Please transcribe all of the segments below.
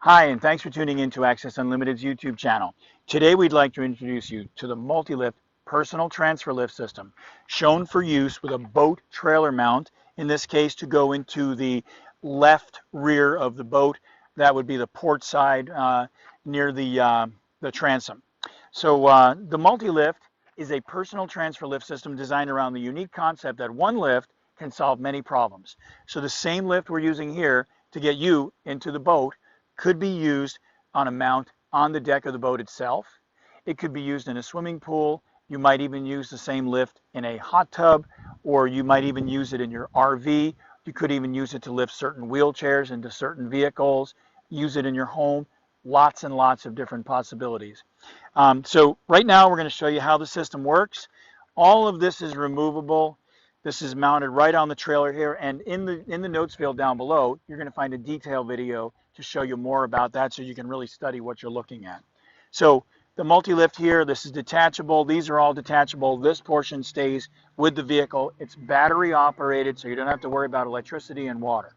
Hi, and thanks for tuning in to Access Unlimited's YouTube channel. Today we'd like to introduce you to the Multilift personal transfer lift system, shown for use with a boat trailer mount, in this case to go into the left rear of the boat. That would be the port side near the transom. So the Multilift is a personal transfer lift system designed around the unique concept that one lift can solve many problems. So the same lift we're using here to get you into the boat could be used on a mount on the deck of the boat itself. It could be used in a swimming pool. You might even use the same lift in a hot tub, or you might even use it in your RV. You could even use it to lift certain wheelchairs into certain vehicles, use it in your home. Lots and lots of different possibilities. So right now we're going to show you how the system works. All of this is removable. This is mounted right on the trailer here, and in the notes field down below, you're going to find a detailed video to show you more about that so you can really study what you're looking at. So the Multilift here, this is detachable. These are all detachable. This portion stays with the vehicle. It's battery operated, so you don't have to worry about electricity and water.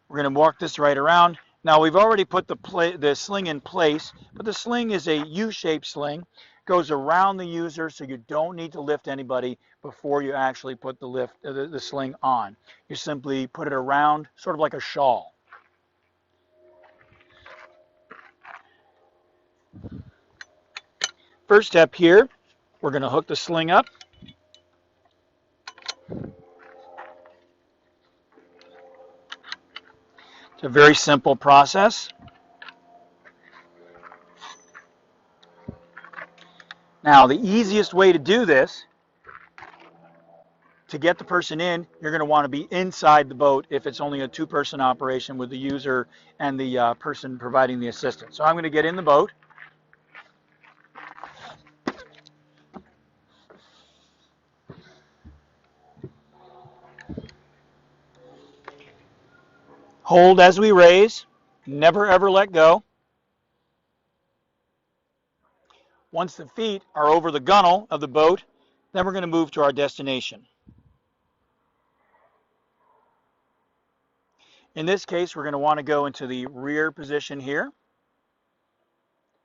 We're going to walk this right around. Now we've already put the sling in place, but the sling is a U-shaped sling. Goes around the user, so you don't need to lift anybody before you actually put the sling on. You simply put it around, sort of like a shawl. First step here, we're going to hook the sling up. It's a very simple process. Now, the easiest way to do this, to get the person in, you're going to want to be inside the boat if it's only a two-person operation with the user and the person providing the assistance. So I'm going to get in the boat. Hold as we raise. Never ever let go. Once the feet are over the gunnel of the boat, then we're going to move to our destination. In this case, we're going to want to go into the rear position here.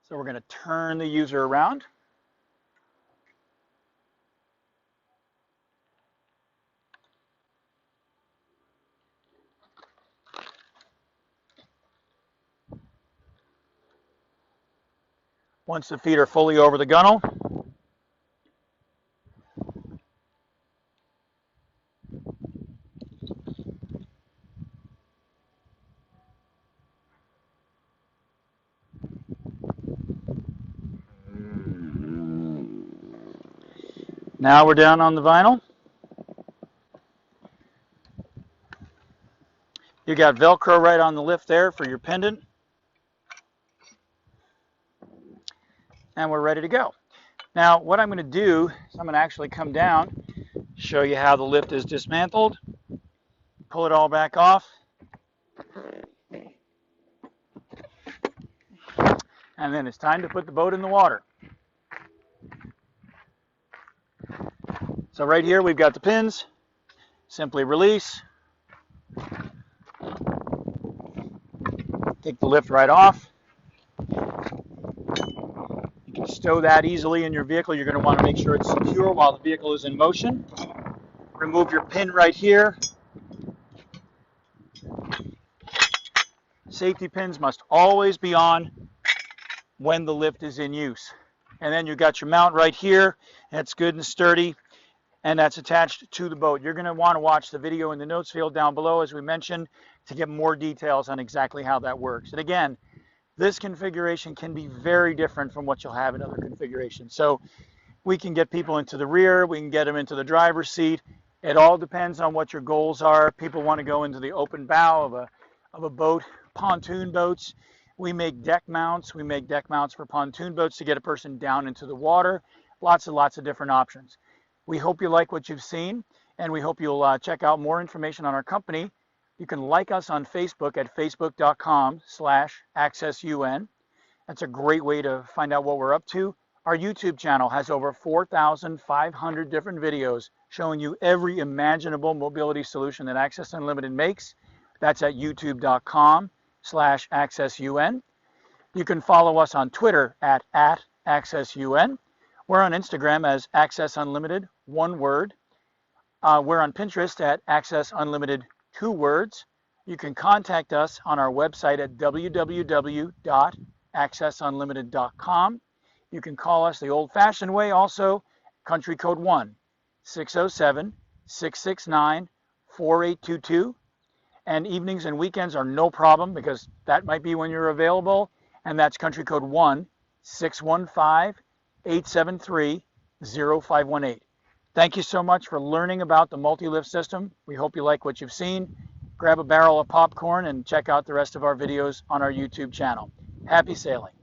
So we're going to turn the user around. Once the feet are fully over the gunnel, now we're down on the vinyl. You got Velcro right on the lift there for your pendant. And we're ready to go. Now, what I'm going to do is I'm going to actually come down, show you how the lift is dismantled, pull it all back off, and then it's time to put the boat in the water. So right here we've got the pins. Simply release. Take the lift right off. You can stow that easily in your vehicle. You're going to want to make sure it's secure while the vehicle is in motion. Remove your pin right here. Safety pins must always be on when the lift is in use. And then you've got your mount right here. That's good and sturdy, and that's attached to the boat. You're going to want to watch the video in the notes field down below, as we mentioned, to get more details on exactly how that works. And again, this configuration can be very different from what you'll have in other configurations. So we can get people into the rear, we can get them into the driver's seat. It all depends on what your goals are. People want to go into the open bow of a boat, pontoon boats. We make deck mounts. We make deck mounts for pontoon boats to get a person down into the water. Lots and lots of different options. We hope you like what you've seen, and we hope you'll check out more information on our company. You can like us on Facebook at facebook.com/accessun. That's a great way to find out what we're up to. Our YouTube channel has over 4,500 different videos showing you every imaginable mobility solution that Access Unlimited makes. That's at youtube.com /AccessUN. You can follow us on Twitter at @AccessUN. We're on Instagram as Access Unlimited, one word. We're on Pinterest at Access Unlimited, 2 words. You can contact us on our website at www.accessunlimited.com. You can call us the old-fashioned way also, country code 1-607-669-4822. And evenings and weekends are no problem because that might be when you're available. And that's country code 1-615-873-0518. Thank you so much for learning about the Multilift system. We hope you like what you've seen. Grab a barrel of popcorn and check out the rest of our videos on our YouTube channel. Happy sailing.